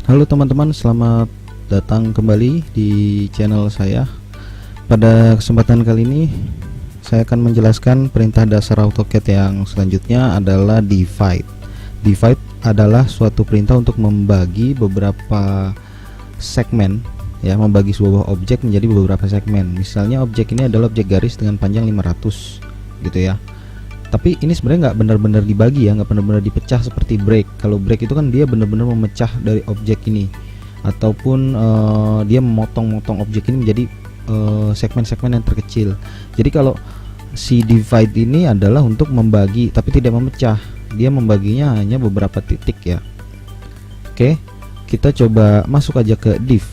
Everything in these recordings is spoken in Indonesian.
Halo teman-teman, selamat datang kembali di channel saya. Pada kesempatan kali ini saya akan menjelaskan perintah dasar AutoCAD yang selanjutnya adalah divide. Divide adalah suatu perintah untuk membagi beberapa segmen, ya, membagi sebuah objek menjadi beberapa segmen. Misalnya objek ini adalah objek garis dengan panjang 500 gitu ya. Tapi ini sebenarnya nggak benar-benar dibagi ya, nggak benar-benar dipecah seperti break. Kalau break itu kan dia benar-benar memecah dari objek ini, ataupun dia memotong-motong objek ini menjadi segmen-segmen yang terkecil. Jadi kalau si divide ini adalah untuk membagi tapi tidak memecah, dia membaginya hanya beberapa titik ya. Oke, kita coba masuk aja ke div.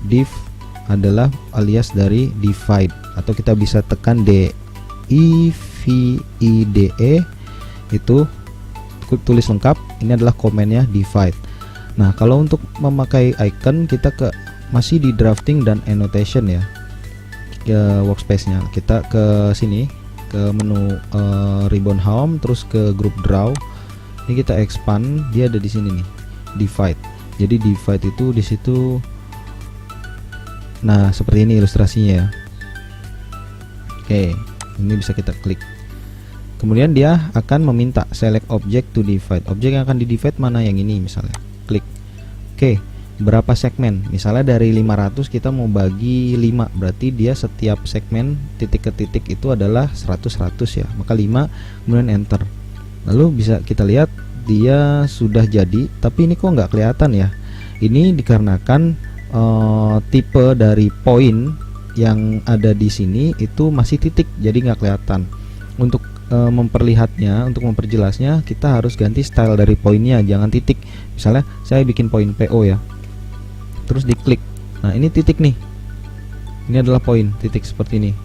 Div adalah alias dari divide, atau kita bisa tekan DIVIDE, itu tulis lengkap. Ini adalah komennya divide. Nah, kalau untuk memakai icon kita masih di drafting dan annotation ya, ke workspace-nya. Kita ke sini, ke menu ribbon home, terus ke group draw. Ini kita expand, dia ada di sini nih, divide. Jadi divide itu di situ. Nah, seperti ini ilustrasinya ya. Oke, ini bisa kita klik. Kemudian dia akan meminta select object to divide. Objek yang akan di divide mana, yang ini misalnya. Klik. Oke, berapa segmen? Misalnya dari 500 kita mau bagi 5, berarti dia setiap segmen titik ke titik itu adalah 100 ya. Maka 5, kemudian enter. Lalu bisa kita lihat dia sudah jadi, tapi ini kok nggak kelihatan ya. Ini dikarenakan tipe dari poin yang ada di sini itu masih titik, jadi nggak kelihatan. Untuk memperlihatnya, untuk memperjelasnya, kita harus ganti style dari poinnya, jangan titik. Misalnya saya bikin poin PO ya, terus diklik. Nah, ini titik nih, ini adalah poin titik seperti ini.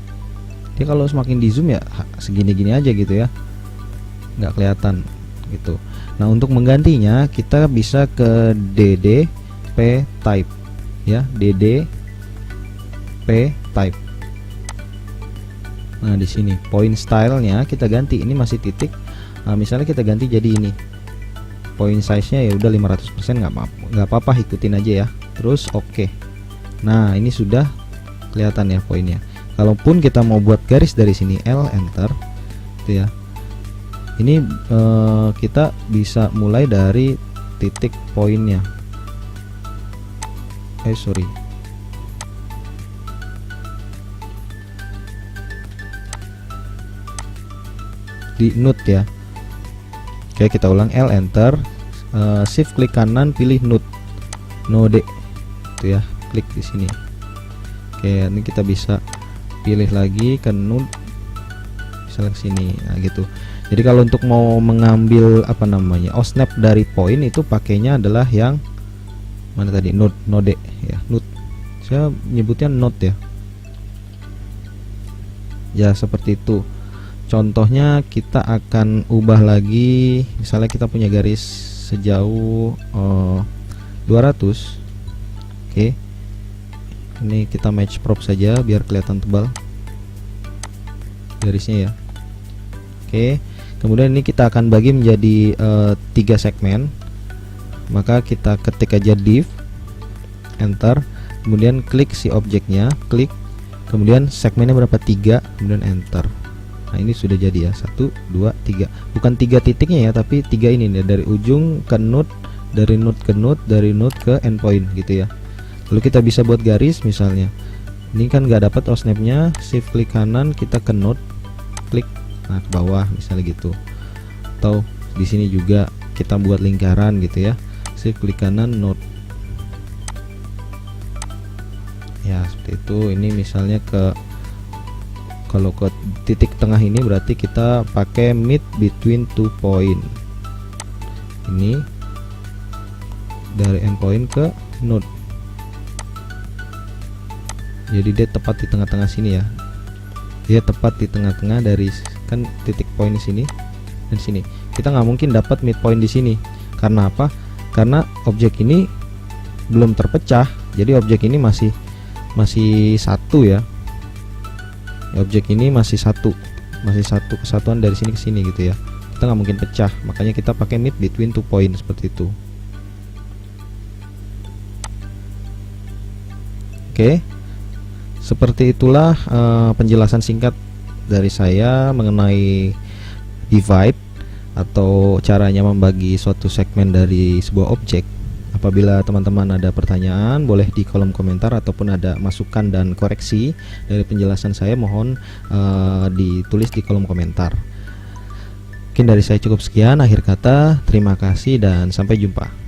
Dia kalau semakin di zoom ya segini-gini aja gitu ya, nggak kelihatan gitu. Nah, untuk menggantinya kita bisa ke DDP type ya, DDP type. Nah, di sini point stylenya kita ganti, ini masih titik. Nah, misalnya kita ganti jadi ini, point size-nya ya udah 500%, nggak apa-apa, ikutin aja ya. Terus oke. Nah, ini sudah kelihatan ya poinnya. Kalaupun kita mau buat garis dari sini, L enter gitu ya. Ini kita bisa mulai dari titik poinnya. Sorry, di node ya. Oke, kita ulang, L enter, shift klik kanan, pilih node itu ya, klik di sini. Oke, ini kita bisa pilih lagi ke node, misalnya ke sini. Nah, gitu. Jadi kalau untuk mau mengambil snap dari poin itu pakainya adalah yang mana tadi, node ya, node. Saya nyebutnya node ya. Ya, seperti itu. Contohnya kita akan ubah lagi, misalnya kita punya garis sejauh 200. Oke, ini kita match prop saja biar kelihatan tebal garisnya ya. Oke, kemudian ini kita akan bagi menjadi 3 segmen. Maka kita ketik aja div, enter, kemudian klik si objeknya, klik, kemudian segmennya berapa, 3, kemudian enter. Nah, ini sudah jadi ya, 1, 2, 3. Bukan 3 titiknya ya, tapi 3 ini nih, dari ujung ke node, dari node ke node, dari node ke endpoint gitu ya. Lalu kita bisa buat garis misalnya. Ini kan nggak dapat snapnya, shift klik kanan, kita ke node, klik, nah ke bawah misalnya gitu. Atau di sini juga kita buat lingkaran gitu ya, shift klik kanan, node. Ya, seperti itu. Ini misalnya kalau ke titik tengah ini berarti kita pakai mid between two point. Ini dari endpoint ke node. Jadi dia tepat di tengah-tengah sini ya. Dia tepat di tengah-tengah dari kan titik poin di sini dan sini. Kita nggak mungkin dapat midpoint di sini. Karena apa? Karena objek ini belum terpecah. Jadi objek ini masih satu ya. Objek ini masih satu kesatuan dari sini ke sini gitu ya. Kita nggak mungkin pecah, makanya kita pakai mid between two point seperti itu. Oke, seperti itulah penjelasan singkat dari saya mengenai divide atau caranya membagi suatu segmen dari sebuah objek. Apabila teman-teman ada pertanyaan, boleh di kolom komentar ataupun ada masukan dan koreksi dari penjelasan saya, mohon ditulis di kolom komentar. Mungkin dari saya cukup sekian, akhir kata terima kasih dan sampai jumpa.